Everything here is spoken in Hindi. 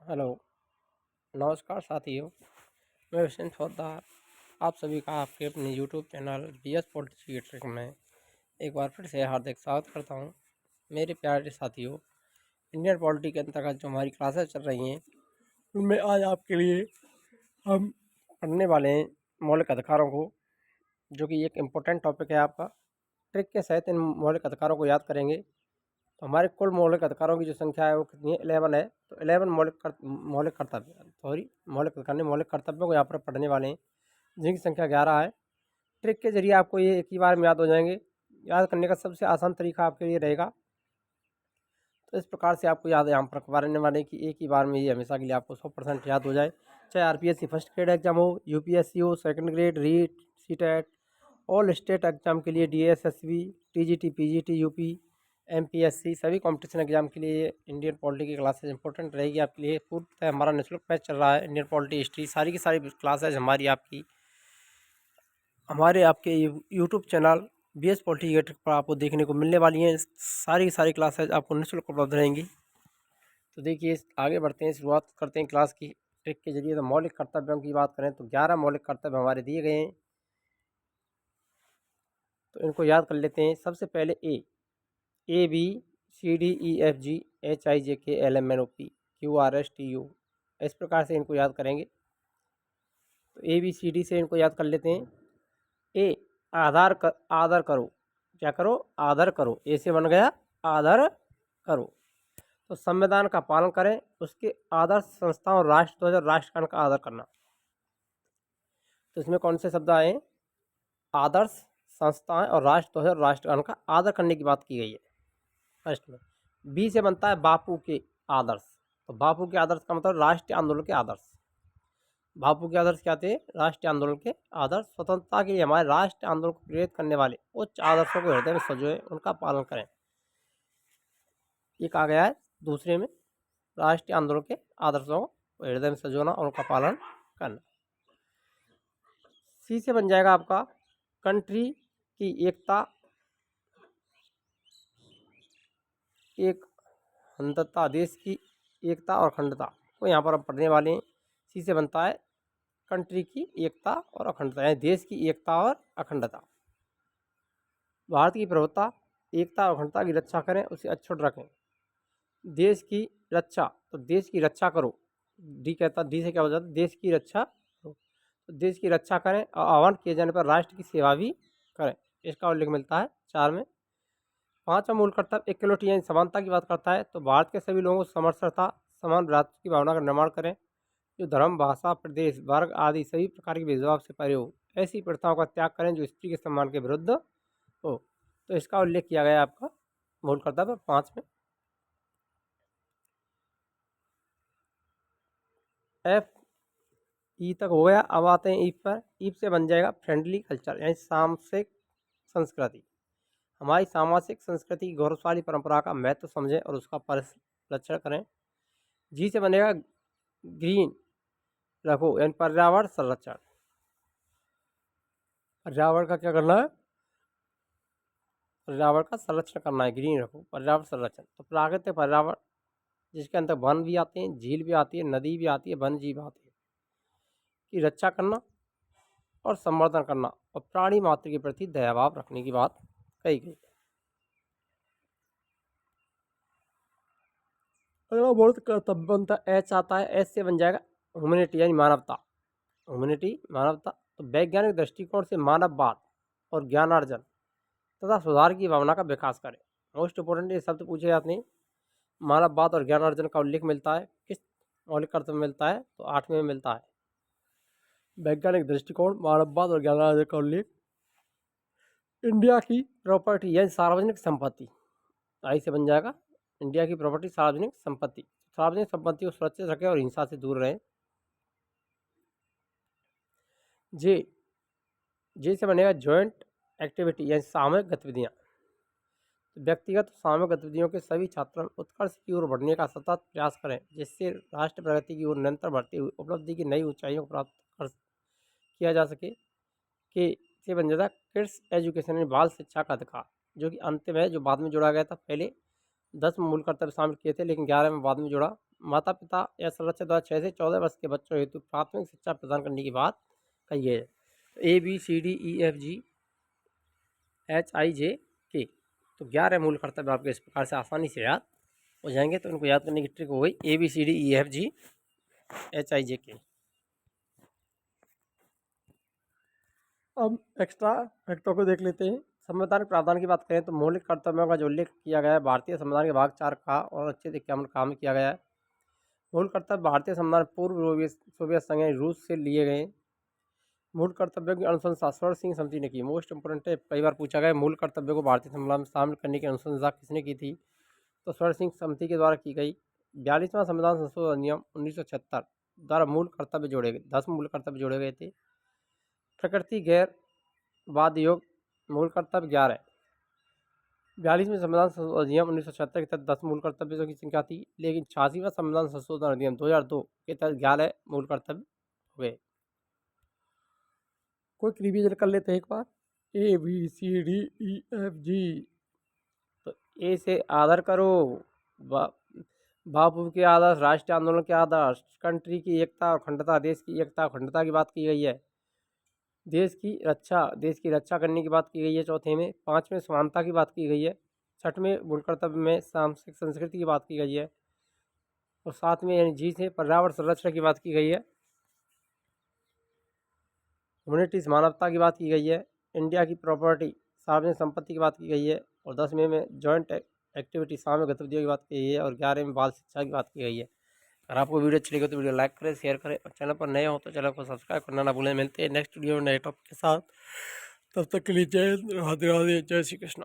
हेलो, नमस्कार साथियों। मैं हुसैन फौजदार आप सभी का आपके अपने YouTube channel BS politics trick में एक बार फिर से हार्दिक स्वागत करता हूं। मेरे प्यारे साथियों, इंडियन पॉलिटी के अंतर्गत जो हमारी क्लासेस चल रही हैं उनमें आज आपके लिए हम पढ़ने वाले हैं मौलिक अधिकारों को, जो कि एक इम्पोर्टेंट टॉपिक है आपका। ट्रिक के सहित इन मौलिक अधिकारों को याद करेंगे तो हमारे कुल मौलिक अधिकारों की जो संख्या है वो कितनी है? 11 है। तो 11 मौलिक कर्तव्यों को यहाँ पर पढ़ने वाले हैं, जिनकी संख्या 11 है। ट्रिक के जरिए आपको ये एक ही बार में याद हो जाएंगे। याद करने का सबसे आसान तरीका आपके लिए रहेगा। तो इस प्रकार से आपको याद यहाँ पर करवाने वाले कि एक ही बार में ये हमेशा के लिए आपको 100% याद हो जाए। चाहे RPSC फर्स्ट ग्रेड एग्जाम हो, UPSC हो, second grade, REET, CTET, all state exam के लिए, DSSB, TGT, PGT, UP, MPSC सभी कॉम्पिटिशन एग्जाम के लिए इंडियन पॉलिटी की क्लासेज इंपॉर्टेंट रहेगी आपके लिए। पूर्णतः हमारा निःशुल्क बैच चल रहा है। इंडियन पॉलिटी हिस्ट्री सारी की सारी क्लासेज हमारी आपकी हमारे आपके यूट्यूब चैनल BS पॉलिटी पर आपको देखने को मिलने वाली हैं। सारी की सारी क्लासेज आपको निःशुल्क उपलब्ध रहेंगी। तो देखिए, आगे बढ़ते हैं, शुरुआत करते हैं क्लास की। ट्रिक के जरिए तो मौलिक कर्तव्यों की बात करें तो 11 मौलिक कर्तव्य हमारे दिए गए हैं, तो इनको याद कर लेते हैं। सबसे पहले ABCDEFGHIJKLMNOP QRSTU, इस प्रकार से इनको याद करेंगे। तो ABCD से इनको याद कर लेते हैं। ए, आदर करो। क्या करो? आदर करो। ए से बन गया आदर करो। तो संविधान का पालन करें, उसके आदर्श संस्थाओं, राष्ट्रध्वज और राष्ट्रगान का आदर करना। तो इसमें कौन से शब्द आए? आदर्श संस्थाएं और राष्ट्रध्वज और राष्ट्रगान का आदर करने की बात की गई है फर्स्ट में। बी से बनता है बापू के आदर्श। तो बापू के आदर्श का मतलब राष्ट्रीय आंदोलन के आदर्श। बापू के आदर्श क्या थे? राष्ट्रीय आंदोलन के आदर्श। स्वतंत्रता के लिए हमारे राष्ट्रीय आंदोलन को प्रेरित करने वाले उच्च आदर्शों को हृदय में सजोए, उनका पालन करें। ये कहा गया है दूसरे में, राष्ट्रीय आंदोलन के आदर्शों को हृदय में सजोना और उनका पालन करना। सी से बन जाएगा आपका कंट्री की एकता, एक अखंडता, देश की एकता और अखंडता को यहाँ पर हम पढ़ने वाले हैं। सी से बनता है कंट्री की एकता और अखंडता, यानी देश की एकता और अखंडता। भारत की प्रभुत्ता, एकता और अखंडता की रक्षा करें, उसे अक्षुण्ण रखें। देश की रक्षा, तो देश की रक्षा करो। डी कहता, डी से क्या हो जाता है? देश की रक्षा करो। तो देश की रक्षा करें और आह्वान किए जाने पर राष्ट्र की सेवा भी करें। इसका उल्लेख मिलता है 4 में। 5वां मूल कर्तव्य इक्वलिटी यानी समानता की बात करता है। तो भारत के सभी लोगों को समरसता, समान भ्रातृत्व की भावना का निर्माण करें, जो धर्म, भाषा, प्रदेश, वर्ग आदि सभी प्रकार के भेदभाव से परे हो। ऐसी प्रथाओं का त्याग करें जो स्त्री के सम्मान के विरुद्ध हो। तो इसका उल्लेख किया गया है आपका मूल कर्तव्य 5 में। F ई तक हो गया। अब आते हैं ईप पर। ईप से बन जाएगा फ्रेंडली कल्चर यानी सामाजिक संस्कृति। हमारी सामाजिक संस्कृति की गौरवशाली परंपरा का महत्व समझें और उसका परिरक्षण करें। जी से बनेगा ग्रीन रखो यानी पर्यावरण संरक्षण। पर्यावरण का क्या करना है? पर्यावरण का संरक्षण करना है, ग्रीन रखो, पर्यावरण संरक्षण। तो प्राकृतिक पर्यावरण जिसके अंदर वन भी आते हैं, झील भी आती है, नदी भी आती है, वन जीव आते हैं, की रक्षा करना और संवर्धन करना और प्राणी मात्र के प्रति दयाभाव रखने की बात कही गई है। अगला बहुत कर्तव्य बनता है, एच आता है। एच से बन जाएगा ह्यूमैनिटी यानी मानवता। ह्यूमैनिटी मानवता। तो वैज्ञानिक दृष्टिकोण से मानववाद और ज्ञानार्जन तथा सुधार की भावना का विकास करें। मोस्ट इंपोर्टेंट ये शब्द पूछे जाते हैं। मानववाद और ज्ञानार्जन का उल्लेख मिलता है किस मौलिक कर्तव्य में मिलता है? तो 8वें में मिलता है। वैज्ञानिक दृष्टिकोण, मानववाद और ज्ञानार्जन का उल्लेख। इंडिया की प्रॉपर्टी यानी सार्वजनिक संपत्ति, आई से बन जाएगा इंडिया की प्रॉपर्टी सार्वजनिक संपत्ति। सार्वजनिक संपत्ति को सुरक्षित रखें और हिंसा से दूर रहें। जे से बनेगा ज्वाइंट एक्टिविटी यानी सामूहिक गतिविधियाँ। व्यक्तिगत सामूहिक गतिविधियों के सभी छात्रों उत्कर्ष की ओर बढ़ने का सतत प्रयास करें, जिससे राष्ट्र प्रगति की ओर निरंतर बढ़ती हुई उपलब्धि की नई ऊंचाइयों को प्राप्त किया जा सके। के से बन जाता है किड्स एजुकेशन यानी बाल शिक्षा का अधिकार, जो कि अंतिम है, जो बाद में जोड़ा गया था। पहले 10 मूल कर्तव्य शामिल किए थे, लेकिन 11 में बाद में जोड़ा। माता पिता या संरक्षक द्वारा 6 से 14 वर्ष के बच्चों हेतु प्राथमिक शिक्षा प्रदान करने की बात कही है। ABCDEFGHIJK, तो 11 मूल कर्तव्य आपके इस प्रकार से आसानी से याद हो जाएंगे। तो इनको याद करने की ट्रिक हो गई ABCDEFGHIJK। अब एक्स्ट्रा फैक्टरों को देख लेते हैं। संवैधानिक प्रावधान की बात करें तो मौलिक कर्तव्यों का जो उल्लेख किया गया है भारतीय संविधान के भाग 4 का और अच्छे 51 का में किया गया है। मूल कर्तव्य भारतीय संविधान पूर्व सोवियत संघ रूस से लिए गए। मूल कर्तव्यों की अनुशंसा स्वर्ण सिंह समिति ने की। मोस्ट इंपोर्टेंट है, कई बार पूछा गया मूल कर्तव्यों को भारतीय संविधान में शामिल करने की अनुशंसा किसने की थी, तो स्वर्ण सिंह समिति के द्वारा की गई। 42वां संविधान संशोधन अधिनियम 1976 द्वारा मूल कर्तव्य जोड़े गए, 10 मूल कर्तव्य जोड़े गए थे। प्रकृति गैर वाद योग मूल कर्तव्य 11 है। 42वें संविधान संशोधन अधिनियम 1976 के तहत 10 मूल कर्तव्यों की संख्या थी, लेकिन 86वां संविधान संशोधन अधिनियम 2002 के तहत 11 मूल कर्तव्य हुए। कोई रिवीजन कर लेते हैं एक बार। ABCDEFG, तो ए से आदर करो, बापू के आदर्श, राष्ट्रीय आंदोलन के आदर्श, कंट्री की एकता और अखंडता, देश की एकता और अखंडता की बात की गई है। देश की रक्षा करने की बात की गई है चौथे में। 5वें समानता की बात की गई है। 6वें मूल कर्तव्य में सांस्कृतिक संस्कृति की बात की गई है। और 7वें यानी जी से पर्यावरण संरक्षण की बात की गई है। ह्यूमैनिटीज मानवता की बात की गई है। इंडिया की प्रॉपर्टी सार्वजनिक संपत्ति की बात की गई है। और 10वें में जॉइंट एक्टिविटी सामूहिक गतिविधियों की बात की गई है। और 11वें में बाल शिक्षा की बात की गई है। अगर आपको वीडियो अच्छी लगी तो वीडियो लाइक करें, शेयर करें और चैनल पर नए हो तो चैनल को सब्सक्राइब करना ना भूलें। मिलते हैं नेक्स्ट वीडियो में नए टॉपिक के साथ। तब तक के लिए जय हिंद, राधे राधे, जय श्री कृष्ण।